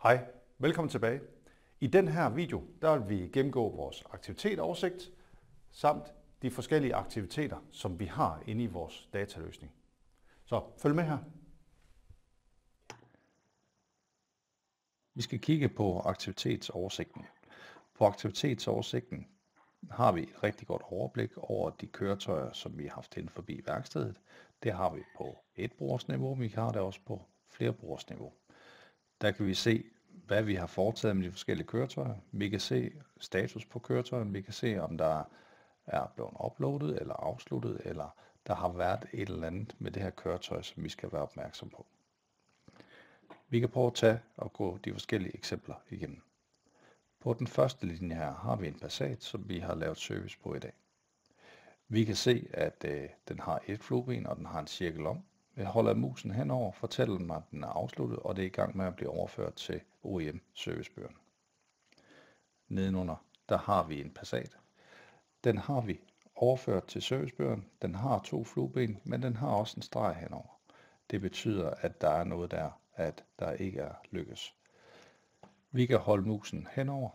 Hej, velkommen tilbage. I den her video, der vil vi gennemgå vores aktivitetsoversigt, samt de forskellige aktiviteter, som vi har inde i vores dataløsning. Så følg med her. Vi skal kigge på aktivitetsoversigten. På aktivitetsoversigten har vi et rigtig godt overblik over de køretøjer, som vi har haft inde forbi værkstedet. Det har vi på et brugersniveau, vi har det også på flere brugersniveau. Der kan vi se, hvad vi har foretaget med de forskellige køretøjer. Vi kan se status på køretøjen, vi kan se, om der er blevet uploadet eller afsluttet, eller der har været et eller andet med det her køretøj, som vi skal være opmærksom på. Vi kan prøve at tage og gå de forskellige eksempler igennem. På den første linje her har vi en Passat, som vi har lavet service på i dag. Vi kan se, at den har et flueben, og den har en cirkel om. Jeg holder musen henover, fortæller den mig, at den er afsluttet, og det er i gang med at blive overført til OEM-servicebøgerne. Nedenunder, der har vi en Passat. Den har vi overført til servicebøgerne. Den har 2 flueben, men den har også en streg henover. Det betyder, at der er noget der, at der ikke er lykkes. Vi kan holde musen henover,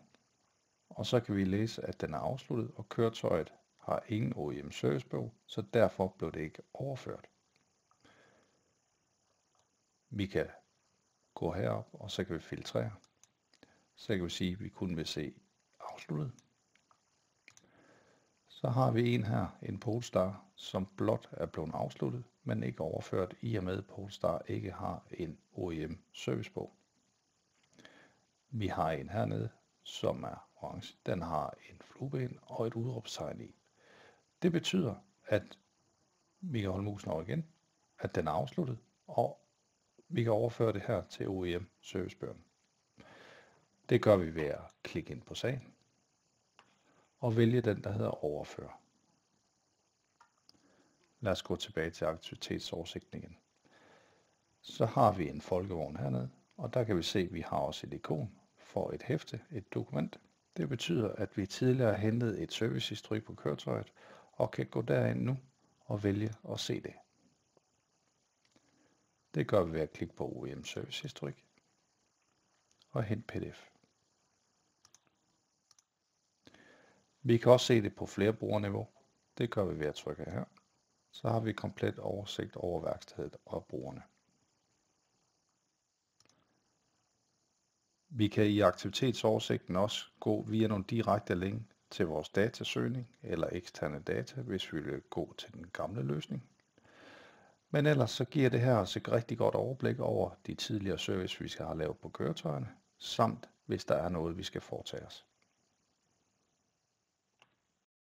og så kan vi læse, at den er afsluttet, og køretøjet har ingen OEM servicebog, så derfor blev det ikke overført. Vi kan gå herop, og så kan vi filtrere. Så kan vi sige, at vi kun vil se afsluttet. Så har vi en her, en Polestar, som blot er blevet afsluttet, men ikke overført, i og med at Polestar ikke har en OEM servicebog. Vi har en hernede, som er orange. Den har en flueben og et udråbstegn i. Det betyder, at vi kan holde musen over igen, at den er afsluttet, og vi kan overføre det her til OEM servicebøgerne. Det gør vi ved at klikke ind på sagen og vælge den, der hedder overføre. Lad os gå tilbage til aktivitetsoversigten igen. Så har vi en folkevogn hernede, og der kan vi se, at vi har også et ikon for et hæfte, et dokument. Det betyder, at vi tidligere har hentet et servicehistorik på køretøjet, og kan gå derind nu og vælge at se det. Det gør vi ved at klikke på OEM servicehistorik og hente PDF. Vi kan også se det på flere brugerniveau. Det gør vi ved at trykke her. Så har vi komplet oversigt over værkstedet og brugerne. Vi kan i aktivitetsoversigten også gå via nogle direkte link til vores datasøgning eller eksterne data, hvis vi vil gå til den gamle løsning. Men ellers så giver det her os et rigtig godt overblik over de tidligere service, vi skal have lavet på køretøjerne, samt hvis der er noget, vi skal foretage os.